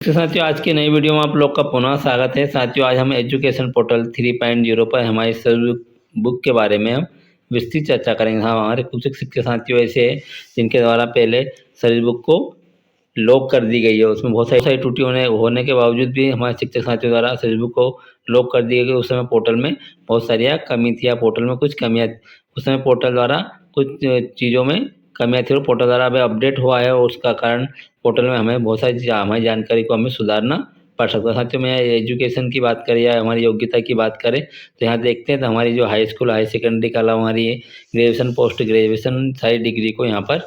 तो साथियों आज की नई वीडियो में आप लोग का पुनः स्वागत है। साथियों आज हम एजुकेशन पोर्टल 3.0 पर हमारी सर्विस बुक के बारे में हम विस्तृत चर्चा करेंगे। हाँ, हमारे कुछ शिक्षक साथियों ऐसे हैं जिनके द्वारा पहले सर्विस बुक को लॉक कर दी गई है। उसमें बहुत सारी त्रुटि होने के बावजूद भी हमारे शिक्षक साथियों द्वारा सर्विस बुक को लॉक कर दिया गया। उस समय पोर्टल में बहुत सारी कमी थी या पोर्टल में कुछ कमियाँ, उस समय पोर्टल द्वारा कुछ चीज़ों में कमियाँ थी और पोर्टल द्वारा अभी अपडेट हुआ है और उसका कारण पोर्टल में हमें बहुत सारी हमारी जानकारी को हमें सुधारना पड़ सकता है। साथियों में एजुकेशन की बात करें या हमारी योग्यता की बात करें तो यहाँ देखते हैं तो हमारी जो हाई स्कूल हाई सेकेंडरी के अलावा हमारी ग्रेजुएशन पोस्ट ग्रेजुएशन सारी डिग्री को यहाँ पर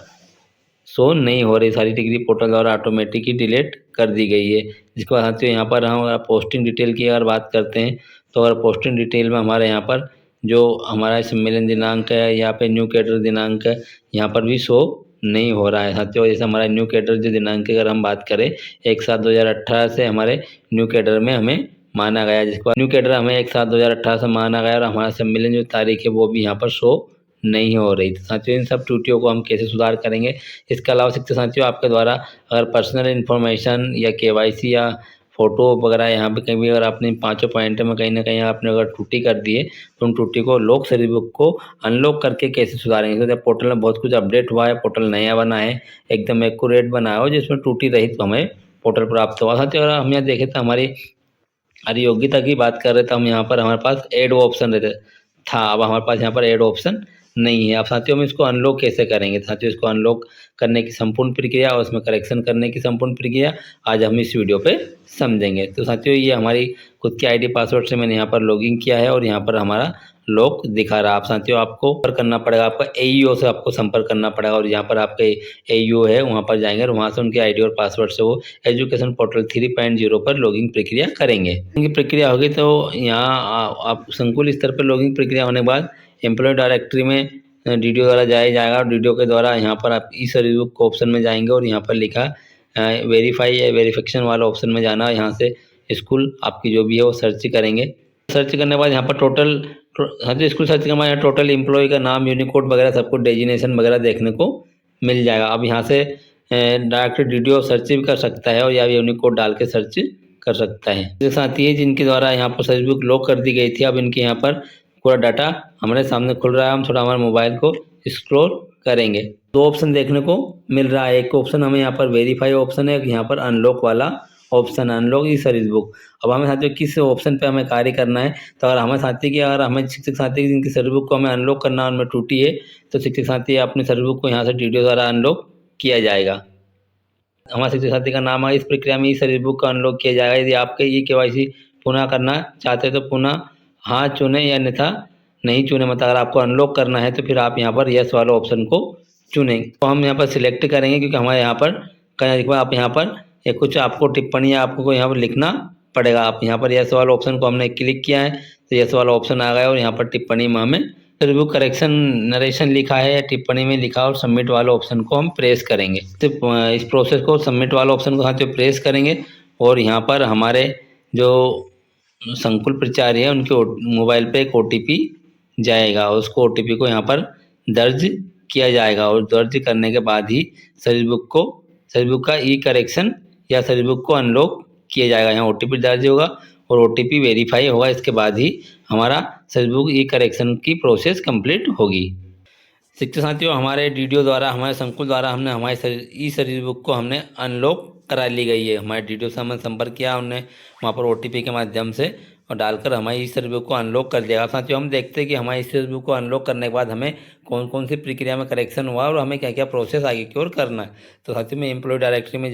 शो नहीं हो रही। सारी डिग्री पोर्टल द्वारा ऑटोमेटिक ही डिलीट कर दी गई है। जिसके बाद साथियों यहाँ पर हम पोस्टिंग डिटेल की अगर बात करते हैं तो अगर पोस्टिंग डिटेल में हमारे यहाँ पर जो हमारा सम्मेलन दिनांक है, यहाँ पे न्यू कैडर दिनांक है, यहाँ पर भी शो नहीं हो रहा है। साथियों जैसे हमारा न्यू कैडर जो दिनांक की अगर हम बात करें 1/7/2018 से हमारे न्यू कैडर में हमें माना गया, जिसके बाद न्यू कैडर हमें 1/7/2018 से माना गया और हमारा सम्मेलन जो तारीख है वो भी यहाँ पर शो नहीं हो रही। तो साथियों इन सब त्रुटियों को हम कैसे सुधार करेंगे, इसके अलावा शिक्षक साथियों आपके द्वारा अगर पर्सनल इन्फॉर्मेशन या केवाईसी या फ़ोटो वगैरह यहाँ पे कहीं भी अगर आपने पाँचों पॉइंट में कहीं ना कहीं आपने अगर त्रुटि कर दी है तो उन त्रुटि को लॉक सर्विस बुक को अनलॉक करके कैसे सुधारेंगे। तो पोर्टल में बहुत कुछ अपडेट हुआ है, पोर्टल नया बना है, एकदम एक्यूरेट बना हो जिसमें त्रुटि रहित हमें पोर्टल प्राप्त हुआ। साथियों अगर हम यहाँ देखें तो हमारी योग्यता की बात कर रहे तो हम यहाँ पर हमारे पास ऐड ऑप्शन रहते था, अब हमारे पास यहाँ पर ऐड ऑप्शन नहीं है। अब साथियों हम इसको अनलॉक कैसे करेंगे। साथियों इसको अनलॉक करने की संपूर्ण प्रक्रिया और उसमें करेक्शन करने की संपूर्ण प्रक्रिया आज हम इस वीडियो पे समझेंगे। तो साथियों ये हमारी खुद की आईडी पासवर्ड से मैंने यहाँ पर लॉगिन किया है और यहाँ पर हमारा लॉक दिखा रहा है। आप साथियों आपको पर करना पड़ेगा, आपका एईओ से आपको संपर्क करना पड़ेगा और यहाँ पर आपके एईओ है वहाँ पर जाएंगे और वहाँ से उनकी आईडी और पासवर्ड से वो एजुकेशन पोर्टल 3.0 पर लॉगिन प्रक्रिया करेंगे। उनकी प्रक्रिया होगी तो यहाँ आप संकुल स्तर पर लॉगिन प्रक्रिया होने के बाद एम्प्लॉय डायरेक्टरी में डीडीओ द्वारा जाया जाएगा और डीडीओ के द्वारा यहाँ पर आप ई सर्विस बुक ऑप्शन में जाएंगे और यहाँ पर लिखा वेरीफाई या वेरिफिकेशन वाला ऑप्शन में जाना। यहाँ से स्कूल आपकी जो भी है वो सर्च करेंगे। सर्च करने के बाद यहाँ पर टोटल स्कूल सर्च करने यहाँ टोटल एम्प्लॉय का नाम, यूनिकोड वगैरह सब कुछ डेजिनेशन वगैरह देखने को मिल जाएगा। अब यहाँ से डायरेक्ट डीडीओ सर्च भी कर सकता है और या यूनिकोड डाल के सर्च कर सकता है। इसके साथ ही जिनके द्वारा यहाँ पर सर्विस बुक लॉक कर दी गई थी अब इनके यहाँ पर पूरा डाटा हमारे सामने खुल रहा है। हम थोड़ा हमारे मोबाइल को स्क्रॉल करेंगे, दो ऑप्शन देखने को मिल रहा है। एक ऑप्शन हमें यहाँ पर वेरीफाई ऑप्शन है, यहाँ पर अनलॉक वाला ऑप्शन अनलॉक ई सर्विस बुक। अब हमें साथियों किस ऑप्शन पे हमें कार्य करना है, तो अगर हमें साथी की अगर हमें शिक्षक साथी की जिनकी सर्विस बुक को हमें अनलॉक करना है उनमें टूटी है तो शिक्षक साथी अपनी सर्विस बुक को यहाँ से डीडीओ द्वारा अनलॉक किया जाएगा। हमारे शिक्षक साथी का नाम है, इस प्रक्रिया में ई सर्विस बुक का अनलॉक किया जाएगा। यदि आपके ई केवाईसी पुनः करना चाहते हैं तो पुनः हाँ चुने या अन्यथा नहीं चुने। मतलब अगर आपको अनलॉक करना है तो फिर आप यहाँ पर यस वाले ऑप्शन को चुनेंगे। तो हम यहाँ पर सिलेक्ट करेंगे क्योंकि हमारे यहाँ पर करने के बाद आप यहाँ पर कुछ आपको टिप्पणी आपको यहाँ पर लिखना पड़ेगा। आप यहाँ पर यस वाला ऑप्शन को हमने क्लिक किया है तो यस वाला ऑप्शन आ गया और यहाँ पर टिप्पणी में हमें रिव्यू करेक्शन नरेशन लिखा है या टिप्पणी में लिखा और सबमिट वाले ऑप्शन को हम प्रेस करेंगे। तो इस प्रोसेस को सबमिट वाले ऑप्शन को हाथ प्रेस करेंगे और यहाँ पर हमारे जो संकुल प्राचार्य है उनके मोबाइल पे एक ओटीपी जाएगा और उसको ओटीपी को यहाँ पर दर्ज किया जाएगा और दर्ज करने के बाद ही सर्विस बुक का ई करेक्शन या सर्विस बुक को अनलॉक किया जाएगा। यहाँ ओटीपी दर्ज होगा और ओटीपी वेरीफाई होगा, इसके बाद ही हमारा सर्विस बुक ई करेक्शन की प्रोसेस कंप्लीट होगी। शिक्षक साथियों हमारे डीडीओ द्वारा हमारे संकुल द्वारा हमने हमारे ई सर्विस बुक को हमने अनलॉक करा ली गई है। हमारे डीडीओ से हमने संपर्क किया, उन्होंने वहाँ पर ओटीपी के माध्यम से और डालकर हमारी ई सर्विस बुक को अनलॉक कर दिया। साथियों हम देखते हैं कि हमारी ई सर्विस बुक को अनलॉक करने के बाद हमें कौन कौन सी प्रक्रिया में करेक्शन हुआ और हमें क्या क्या प्रोसेस आगे की ओर करना है। तो साथियों में एम्प्लॉय डायरेक्टरी में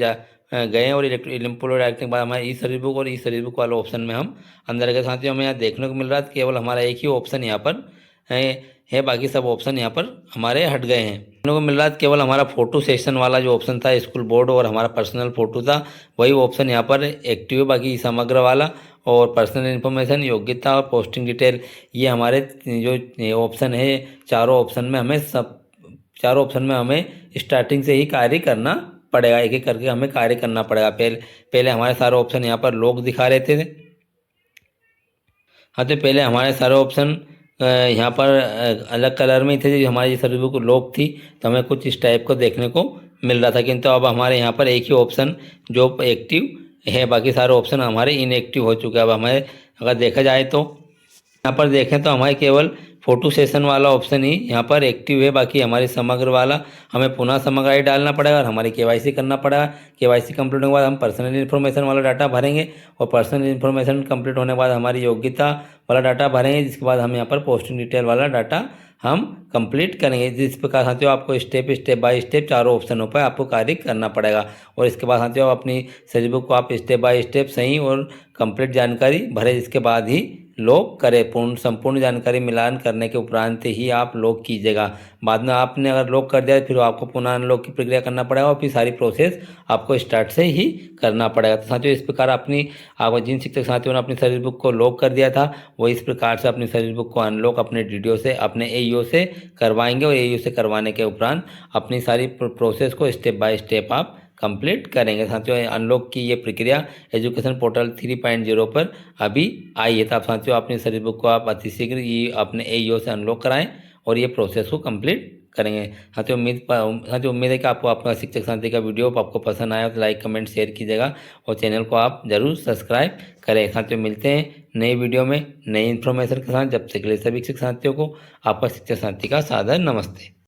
गए और एम्प्लॉय डायरेक्टरी के बाद हमारे ई सर्विस बुक और ई सर्विस बुक वाले ऑप्शन में हम अंदर गए। साथियों हमें यहाँ देखने को मिल रहा है केवल हमारा एक ही ऑप्शन यहाँ पर है, बाकी सब ऑप्शन यहाँ पर हमारे हट गए हैं। देखने को मिल रहा है केवल हमारा फोटो सेशन वाला जो ऑप्शन था स्कूल बोर्ड और हमारा पर्सनल फोटो था वही ऑप्शन यहाँ पर एक्टिव है। बाकी समग्र वाला और पर्सनल इन्फॉर्मेशन, योग्यता और पोस्टिंग डिटेल ये हमारे जो ऑप्शन है चारों ऑप्शन में हमें स्टार्टिंग से ही कार्य करना पड़ेगा। एक एक करके हमें कार्य करना पड़ेगा। पहले हमारे सारे ऑप्शन यहाँ पर लॉक दिखा रहे थे। हाँ तो पहले हमारे सारे ऑप्शन यहाँ पर अलग कलर में थे, जो हमारी सर्विस बुक लॉक थी तो हमें कुछ इस टाइप को देखने को मिल रहा था, किंतु अब हमारे यहाँ पर एक ही ऑप्शन जो एक्टिव है, बाकी सारे ऑप्शन हमारे इनएक्टिव हो चुके हैं। अब हमें अगर देखा जाए तो यहाँ पर देखें तो हमारे केवल फोटो सेशन वाला ऑप्शन ही यहाँ पर एक्टिव है, बाकी हमारी समग्र वाला हमें पुनः समग्र आई डालना पड़ेगा और हमारी केवाईसी करना पड़ेगा। केवाईसी कंप्लीट होने के बाद हम पर्सनल इन्फॉर्मेशन वाला डाटा भरेंगे और पर्सनल इन्फॉर्मेशन कंप्लीट होने के बाद हमारी योग्यता वाला डाटा भरेंगे, जिसके बाद हम यहाँ पर पोस्टिंग डिटेल वाला डाटा हम कंप्लीट करेंगे। जिस प्रकार साथियों आपको स्टेप बाय स्टेप चारों ऑप्शनों पर आपको कार्य करना पड़ेगा और इसके बाद साथियों अपनी सर्विस बुक को आप स्टेप बाय स्टेप सही और कंप्लीट जानकारी भरे, जिसके बाद ही लॉक करें। संपूर्ण जानकारी मिलान करने के उपरांत ही आप लॉक कीजिएगा। बाद में आपने अगर लॉक कर दिया फिर आपको पुनः अनलॉक की प्रक्रिया करना पड़ेगा और फिर सारी प्रोसेस आपको स्टार्ट से ही करना पड़ेगा। तो साथियों इस प्रकार आप जिन शिक्षक साथियों ने अपनी सर्विस बुक को लॉक कर दिया था वो इस प्रकार से अपनी सर्विस बुक को अनलॉक अपने डीडीओ से अपने एईओ से करवाएंगे और एईओ से करवाने के उपरांत अपनी सारी प्रोसेस को स्टेप बाय स्टेप आप कंप्लीट करेंगे। साथियों अनलॉक की ये प्रक्रिया एजुकेशन पोर्टल 3.0 पर अभी आई है। तो आप साथियों अपनी सर्विस बुक को आप अतिशीघ्र ये अपने एईओ से अनलॉक कराएं और ये प्रोसेस को कंप्लीट करेंगे। साथियों उम्मीद है कि आपको आपका शिक्षक साथी का वीडियो आपको पसंद आया तो लाइक कमेंट शेयर कीजिएगा और चैनल को आप जरूर सब्सक्राइब करें। साथियों मिलते हैं नई वीडियो में नई इन्फॉर्मेशन के साथ। जब तक के लिए सभी शिक्षक साथियों को आपका शिक्षक साथी का सादर नमस्ते।